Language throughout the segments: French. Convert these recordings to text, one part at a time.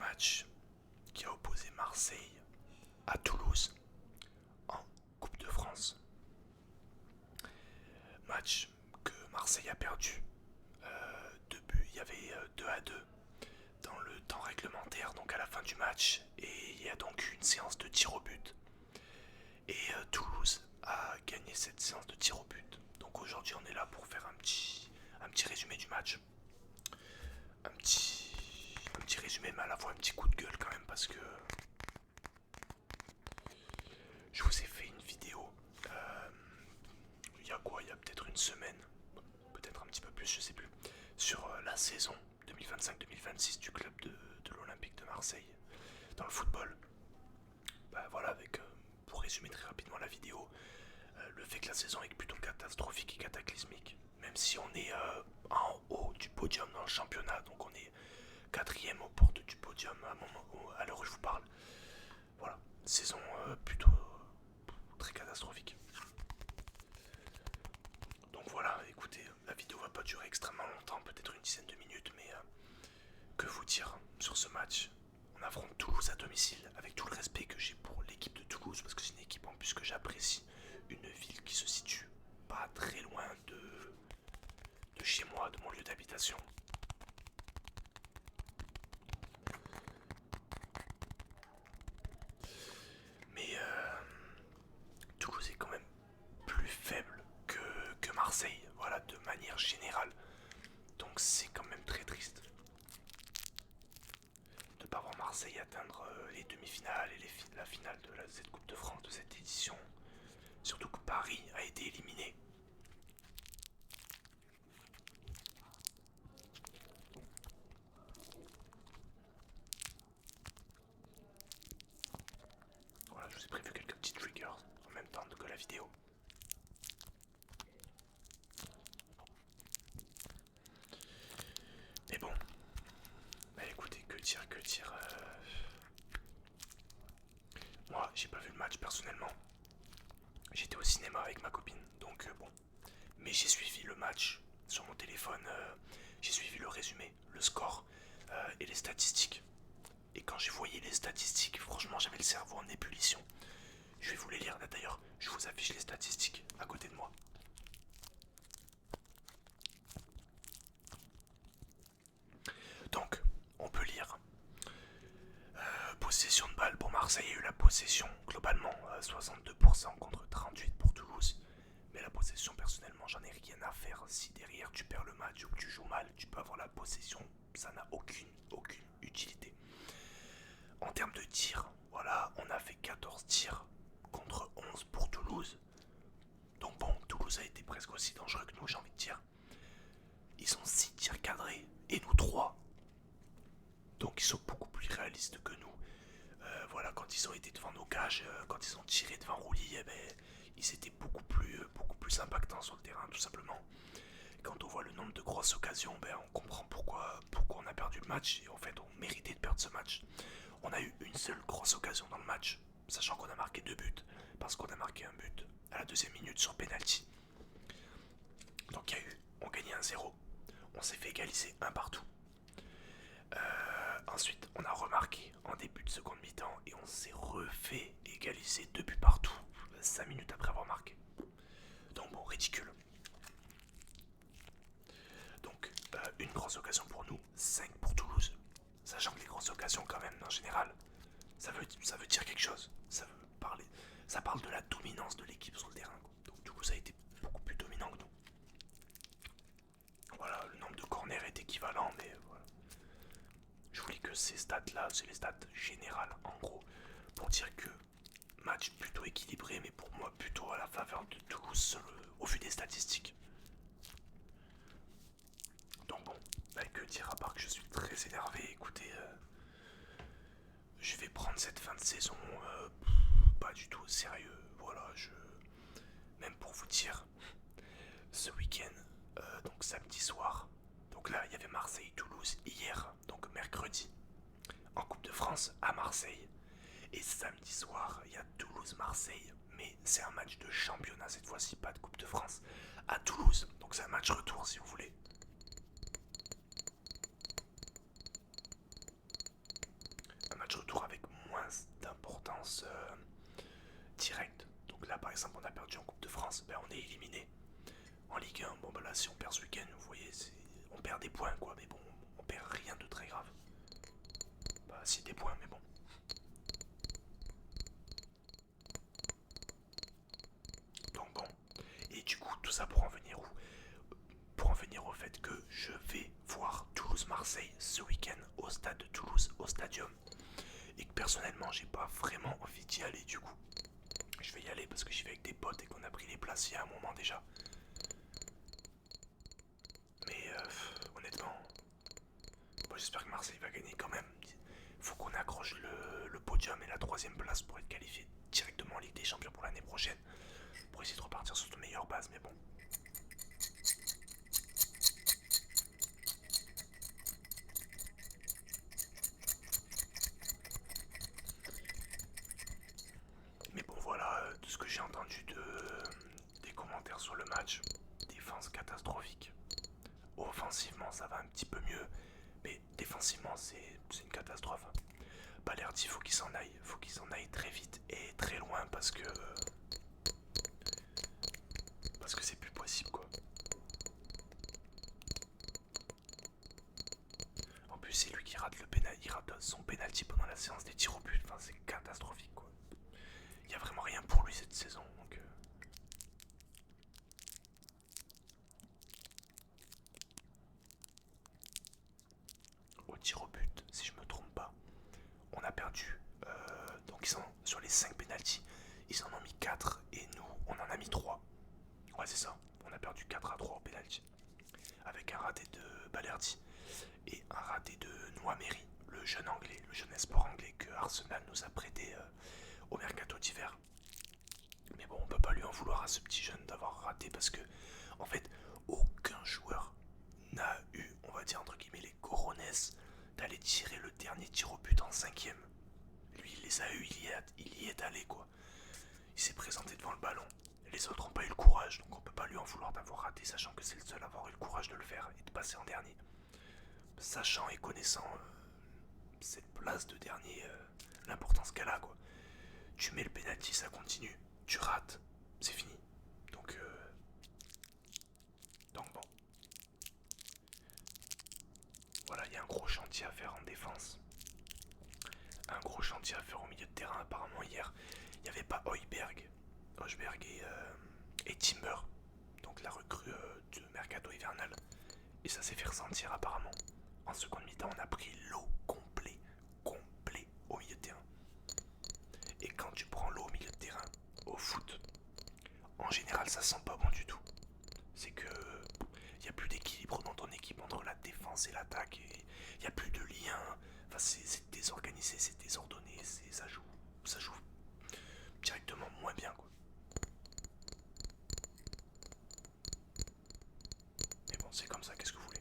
match qui a opposé Marseille à Toulouse en Coupe de France. Match que Marseille a perdu. Deux buts, il y avait 2-2 dans le temps réglementaire, donc à la fin du match, et il y a donc eu une séance de tir au but. Et Toulouse a gagné cette séance de tir au but. Donc aujourd'hui on est là pour faire un petit résumé du match. Un petit résumé, mais à la fois un petit coup de gueule quand même, parce que je vous ai fait une vidéo il y a quoi, il y a peut-être une semaine, peut-être un petit peu plus, je sais plus, sur la saison 2025-2026 du club de l'Olympique de Marseille dans le football. Bah voilà, pour résumer très rapidement la vidéo, le fait que la saison est plutôt catastrophique et cataclysmique, même si on est en haut du podium dans le championnat, donc on est quatrième aux portes du podium à l'heure où je vous parle. Voilà, saison plutôt très catastrophique. Donc voilà, écoutez, la vidéo va pas durer extrêmement longtemps, peut-être une dizaine de minutes, mais que vous dire sur ce match? On affronte Toulouse à domicile, avec tout le respect que j'ai pour l'équipe de Toulouse, parce que c'est une équipe en plus que j'apprécie, une ville qui se situe pas très loin de chez moi, de mon lieu d'habitation. Mais Toulouse est quand même plus faible que Marseille, voilà, de manière générale. Donc c'est quand même très triste de ne pas voir Marseille atteindre les demi-finales et la finale de cette Coupe de France de cette édition. Surtout que Paris a été éliminé. Voilà, je vous ai prévu quelques petits triggers en même temps que la vidéo. Mais bon, bah écoutez, que dire. Moi, j'ai pas vu le match personnellement. J'étais au cinéma avec ma copine, donc bon. Mais j'ai suivi le match sur mon téléphone, j'ai suivi le résumé, le score et les statistiques. Et quand j'ai voyé les statistiques, franchement, j'avais le cerveau en ébullition. Je vais vous les lire là d'ailleurs, je vous affiche les statistiques à côté de moi. Donc, on peut lire possession de balle pour Marseille, il y a eu la possession globalement 62% contre 38% pour Toulouse. Mais la possession, personnellement, j'en ai rien à faire. Si derrière tu perds le match ou que tu joues mal, tu peux avoir la possession, ça n'a aucune utilité. En termes de tirs, voilà, on a fait 14 tirs contre 11 pour Toulouse. Donc bon, Toulouse a été presque aussi dangereux que nous, j'ai envie de dire. Ils ont 6 tirs cadrés et nous 3. Donc ils sont beaucoup plus réalistes que nous. Voilà, quand ils ont été devant nos cages, quand ils ont tiré devant Roulis, eh ben, ils étaient beaucoup plus impactants sur le terrain, tout simplement. Quand on voit le nombre de grosses occasions, ben, on comprend pourquoi on a perdu le match. Et en fait, on méritait de perdre ce match. On a eu une seule grosse occasion dans le match, sachant qu'on a marqué 2 buts, parce qu'on a marqué un but à la deuxième minute sur penalty. Donc on gagnait 1-0, on s'est fait égaliser un partout. Ensuite, on a remarqué en début de seconde mi-temps et on s'est refait égaliser 2 buts partout 5 minutes après avoir marqué. Donc bon, ridicule. Donc une grosse occasion pour nous, 5 pour Toulouse. Sachant que les grosses occasions quand même en général, ça veut dire quelque chose. Ça parle de la dominance de l'équipe sur le terrain. Donc Toulouse a été beaucoup plus dominant que nous. Voilà, le nombre de corners est équivalent, mais voilà. Je vous lis que ces stats-là, c'est les stats générales, en gros, pour dire que match plutôt équilibré, mais pour moi plutôt à la faveur de Toulouse au vu des statistiques. Donc bon, bah, que dire à part que je suis très énervé. Écoutez, je vais prendre cette fin de saison pas du tout au sérieux. Voilà, même pour vous dire, ce week-end, donc samedi soir, donc là il y avait Marseille-Toulouse hier, donc mercredi, en Coupe de France à Marseille. Et samedi soir, il y a Toulouse-Marseille, mais c'est un match de championnat cette fois-ci, pas de Coupe de France, à Toulouse. Donc c'est un match retour si vous voulez. exemple on a perdu en Coupe de France, ben on est éliminé. En Ligue 1, bon bah là si on perd ce week-end, vous voyez, on perd des points quoi, mais bon, on perd rien de très grave. Bah si des points, mais bon. Donc bon, et du coup tout ça pour en venir où? Pour en venir au fait que je vais voir Toulouse-Marseille ce week-end au stade de Toulouse, au Stadium. Et que personnellement j'ai pas vraiment envie d'y aller du coup. Je vais y aller parce que j'y vais avec des potes et qu'on a pris les places il y a un moment déjà. Mais honnêtement, bon, j'espère que Marseille va gagner quand même. Faut qu'on accroche le podium et la troisième place pour être qualifié directement en Ligue des Champions pour l'année prochaine. Pour essayer de repartir sur de meilleures bases, mais bon. Mais bon voilà, de ce que j'ai entendu des commentaires sur le match, défense catastrophique. Offensivement ça va un petit peu mieux, mais défensivement c'est une catastrophe. Balerdi faut qu'il s'en aille très vite et très loin parce que c'est plus possible quoi. En plus c'est lui qui rate il rate son penalty pendant la séance des tirs au but, enfin c'est catastrophique quoi. Il y a vraiment rien pour lui cette saison donc. Au tir au but, si je me trompe pas, on a perdu. Donc ils sont sur les 5 penalties, ils en ont mis 4 et nous on en a mis 3. Ouais c'est ça, on a perdu 4-3 au penalty. Avec un raté de Balerdi et un raté de Nouameri, le jeune anglais, le jeune espoir anglais que Arsenal nous a prêté au mercato d'hiver. Mais bon, on peut pas lui en vouloir à ce petit jeune d'avoir raté parce que, en fait, aucun joueur n'a eu, on va dire entre guillemets, les corones d'aller tirer le dernier tir au but en cinquième. Lui, il les a eu, il y est allé quoi. Il s'est présenté devant le ballon. Les autres n'ont pas eu le courage, donc on peut pas lui en vouloir d'avoir raté, sachant que c'est le seul à avoir eu le courage de le faire et de passer en dernier. Sachant et connaissant cette place de dernier, l'importance qu'elle a quoi. Tu mets le penalty, ça continue. Tu rates, c'est fini. Donc bon. Voilà, il y a un gros chantier à faire en défense. Un gros chantier à faire au milieu de terrain. Apparemment hier, il n'y avait pas Højbjerg et Timber. Donc la recrue de mercato hivernal. Et ça s'est fait ressentir apparemment. En seconde mi-temps, on a pris l'eau complet au milieu de terrain. Et quand tu prends l'eau au milieu de terrain, au foot, en général ça sent pas bon du tout. C'est que il n'y a plus d'équilibre dans ton équipe entre la défense et l'attaque. Il n'y a plus de lien. Enfin, c'est désorganisé, c'est désordonné, ça joue directement moins bien quoi. Mais bon, c'est comme ça, qu'est-ce que vous voulez.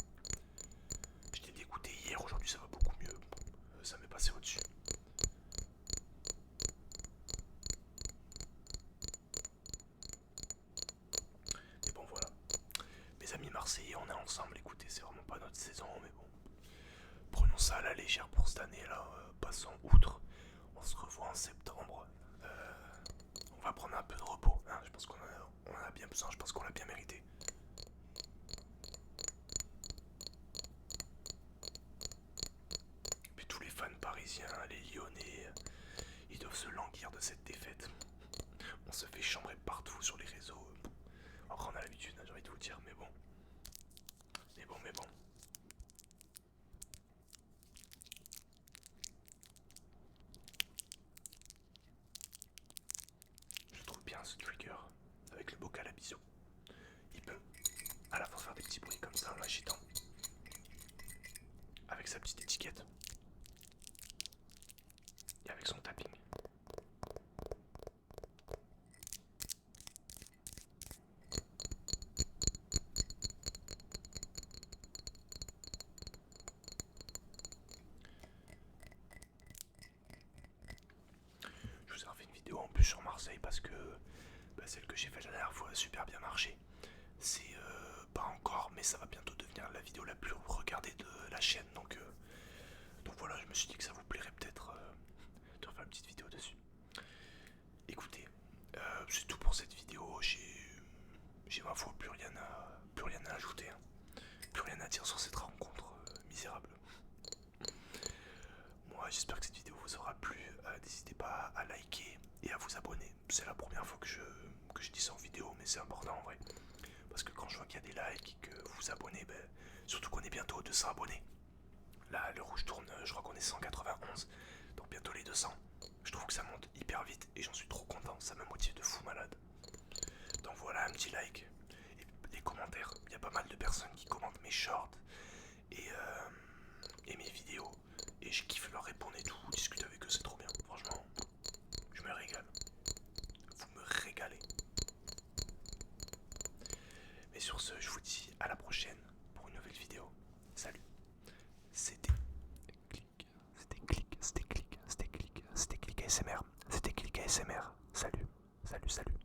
J'étais dégoûté hier, aujourd'hui ça va beaucoup mieux. Ça m'est passé au-dessus. Mais bon voilà. Mes amis marseillais, on est ensemble, écoutez, c'est vraiment pas notre saison, mais bon. Prenons ça à la légère pour cette année là, passons outre. On se revoit en septembre. On va prendre un peu de repos, hein. Je pense qu'on en a bien besoin, je pense qu'on l'a bien mérité. Puis tous les fans parisiens, les lyonnais, ils doivent se languir de cette défaite. On se fait chambrer partout sur les réseaux. Encore on a l'habitude, hein, j'ai envie de vous le dire, mais bon. Mais bon. Je trouve bien ce trigger avec le bocal à bisous. Il peut à la fois faire des petits bruits comme ça en l'agitant. Avec sa petite étiquette. Et avec son tapping. Je vous ai refait une vidéo en plus sur Marseille parce que celle que j'ai faite la dernière fois a super bien marché. C'est pas encore, mais ça va bientôt devenir la vidéo la plus regardée de la chaîne. Donc voilà, je me suis dit que ça vous plairait peut-être de refaire une petite vidéo dessus. Écoutez, C'est tout pour cette vidéo. J'ai ma foi plus rien à ajouter, hein. Plus rien à dire sur cette rencontre misérable. Moi j'espère que cette vidéo vous aura plu. N'hésitez pas à liker et à vous abonner. C'est la première fois que je dis ça en vidéo, mais c'est important en vrai. Parce que quand je vois qu'il y a des likes et que vous vous abonnez, ben, surtout qu'on est bientôt aux 200 abonnés. Là, le rouge tourne, je crois qu'on est 191, donc bientôt les 200. Je trouve que ça monte hyper vite et j'en suis trop content, ça me motive de fou malade. Donc voilà, un petit like. Et les commentaires, il y a pas mal de personnes qui commentent mes shorts et mes vidéos. Et je kiffe leur répondre et tout, discuter avec eux, c'est trop bien. Franchement, je me régale. Vous me régalez. Mais sur ce, je vous dis à la prochaine pour une nouvelle vidéo. Salut. C'était Click, c'était Click ASMR. C'était Click ASMR. Salut, salut, salut.